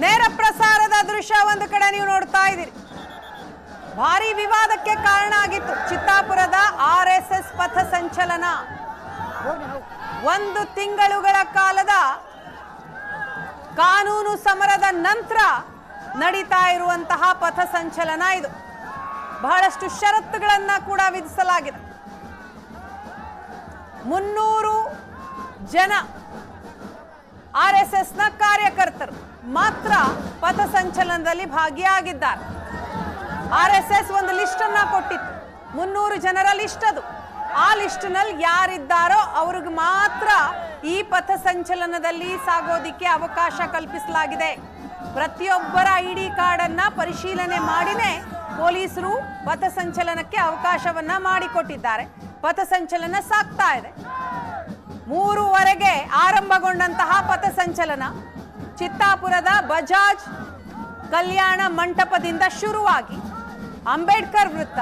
ನೇರ ಪ್ರಸಾರದ ದೃಶ್ಯ ಒಂದು ಕಡೆ ನೀವು ನೋಡ್ತಾ ಇದ್ದೀರಿ. ಭಾರಿ ವಿವಾದಕ್ಕೆ ಕಾರಣ ಆಗಿತ್ತು ಚಿತ್ತಾಪುರದ ಆರ್ಎಸ್ಎಸ್ ಪಥ ಸಂಚಲನ. 1 ತಿಂಗಳುಗಳ ಕಾಲದ ಕಾನೂನು ಸಮರದ ನಂತರ ನಡೀತಾ ಇರುವಂತಹ ಪಥ ಸಂಚಲನ ಇದು. ಬಹಳಷ್ಟು ಷರತ್ತುಗಳನ್ನ ಕೂಡ ವಿಧಿಸಲಾಗಿದೆ. 300 ಜನ ಆರ್ಎಸ್ಎಸ್ನ ಕಾರ್ಯಕರ್ತರು ಮಾತ್ರ ಪಥ ಸಂಚಲನದಲ್ಲಿ ಭಾಗಿಯಾಗಿದ್ದಾರೆ. ಆರ್ಎಸ್ಎಸ್ ಒಂದು ಲಿಸ್ಟ್ ಅನ್ನ ಕೊಟ್ಟಿತ್ತು, 300 ಜನರ ಲಿಸ್ಟ್ ಅದು. ಆ ಲಿಸ್ಟ್ ನಲ್ಲಿ ಯಾರಿದ್ದಾರೋ ಅವ್ರಿಗೆ ಮಾತ್ರ ಈ ಪಥ ಸಂಚಲನದಲ್ಲಿ ಸಾಗೋದಿಕ್ಕೆ ಅವಕಾಶ ಕಲ್ಪಿಸಲಾಗಿದೆ. ಪ್ರತಿಯೊಬ್ಬರ ID ಕಾರ್ಡ್ ಅನ್ನ ಪರಿಶೀಲನೆ ಮಾಡಿನೇ ಪೊಲೀಸರು ಪಥ ಸಂಚಲನಕ್ಕೆ ಅವಕಾಶವನ್ನ ಮಾಡಿಕೊಟ್ಟಿದ್ದಾರೆ. ಪಥ ಸಂಚಲನ ಸಾಗ್ತಾ ಇದೆ. 3:00 ಆರಂಭಗೊಂಡಂತಹ ಪಥ ಸಂಚಲನ ಚಿತ್ತಾಪುರದ ಬಜಾಜ್ ಕಲ್ಯಾಣ ಮಂಟಪದಿಂದ ಶುರುವಾಗಿ ಅಂಬೇಡ್ಕರ್ ವೃತ್ತ,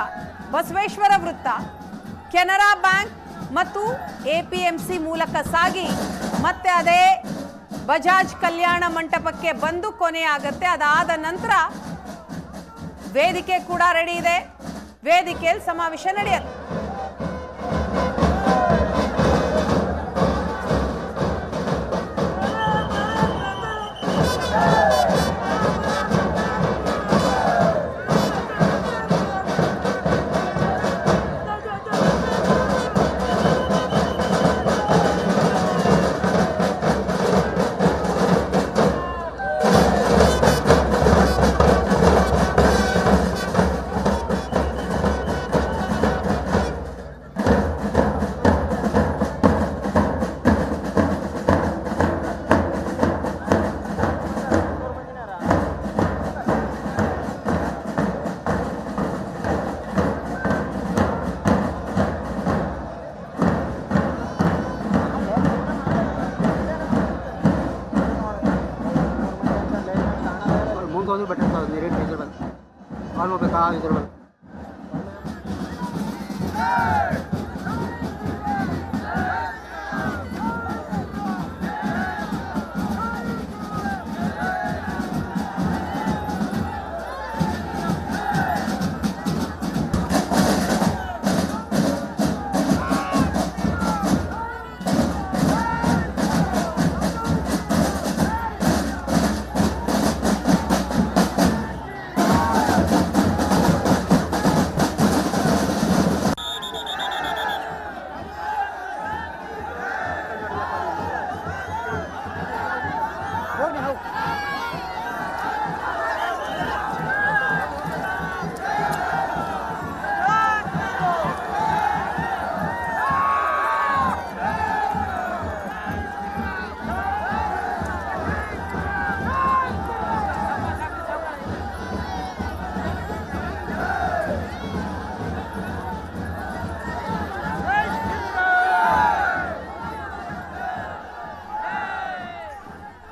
ಬಸವೇಶ್ವರ ವೃತ್ತ, ಕೆನರಾ ಬ್ಯಾಂಕ್ ಮತ್ತು APMC ಮೂಲಕ ಸಾಗಿ ಮತ್ತೆ ಅದೇ ಬಜಾಜ್ ಕಲ್ಯಾಣ ಮಂಟಪಕ್ಕೆ ಬಂದು ಕೊನೆಯಾಗುತ್ತೆ. ಅದಾದ ನಂತರ ವೇದಿಕೆ ಕೂಡ ರೆಡಿ ಇದೆ. ವೇದಿಕೆಯಲ್ಲಿ ಸಮಾವೇಶ ನಡೆಯುತ್ತೆ.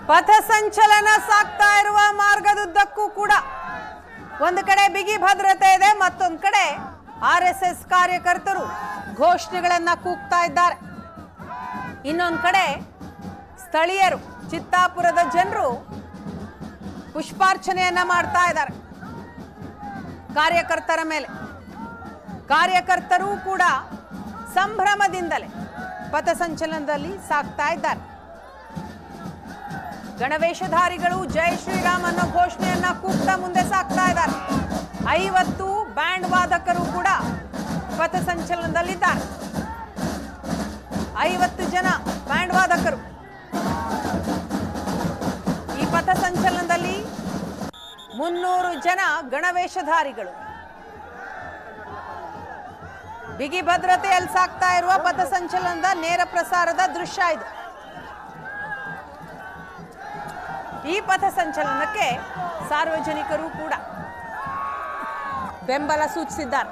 ಪಥ ಸಂಚಲನ ಸಾಗ್ತಾ ಇರುವ ಮಾರ್ಗದುದ್ದಕ್ಕೂ ಕೂಡ ಒಂದು ಕಡೆ ಬಿಗಿ ಭದ್ರತೆ ಇದೆ, ಮತ್ತೊಂದು ಕಡೆ ಆರ್ಎಸ್ಎಸ್ ಕಾರ್ಯಕರ್ತರು ಘೋಷಣೆಗಳನ್ನ ಕೂಗ್ತಾ ಇದ್ದಾರೆ. ಇನ್ನೊಂದು ಕಡೆ ಸ್ಥಳೀಯರು, ಚಿತ್ತಾಪುರದ ಜನರು ಪುಷ್ಪಾರ್ಚನೆಯನ್ನ ಮಾಡ್ತಾ ಇದ್ದಾರೆ ಕಾರ್ಯಕರ್ತರ ಮೇಲೆ. ಕಾರ್ಯಕರ್ತರು ಕೂಡ ಸಂಭ್ರಮದಿಂದಲೇ ಪಥ ಸಂಚಲನದಲ್ಲಿ ಸಾಗ್ತಾ ಇದ್ದಾರೆ. ಗಣವೇಷಧಾರಿಗಳು ಜೈ ಶ್ರೀರಾಮ್ ಅನ್ನೋ ಘೋಷಣೆಯನ್ನ ಕೂಗ್ತಾ ಮುಂದೆ ಸಾಗ್ತಾ ಇದ್ದಾರೆ. 50 ಬ್ಯಾಂಡ್ ವಾದಕರು ಕೂಡ ಪಥ ಸಂಚಲನದಲ್ಲಿದ್ದಾರೆ. 50 ಜನ ಬ್ಯಾಂಡ್ ವಾದಕರು ಈ ಪಥ ಸಂಚಲನದಲ್ಲಿ. 300 ಜನ ಗಣವೇಷಧಾರಿಗಳು. ಬಿಗಿ ಭದ್ರತೆಯಲ್ಲಿ ಸಾಗ್ತಾ ಇರುವ ಪಥ ಸಂಚಲನದ ನೇರ ಪ್ರಸಾರದ ದೃಶ್ಯ ಇದು. ಈ ಪಥ ಸಂಚಲನಕ್ಕೆ ಸಾರ್ವಜನಿಕರು ಕೂಡ ಬೆಂಬಲ ಸೂಚಿಸಿದ್ದಾರೆ.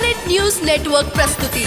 ರೆಡ್ ನ್ಯೂಸ್ ನೆಟ್ವರ್ಕ್ ಪ್ರಸ್ತುತಿ.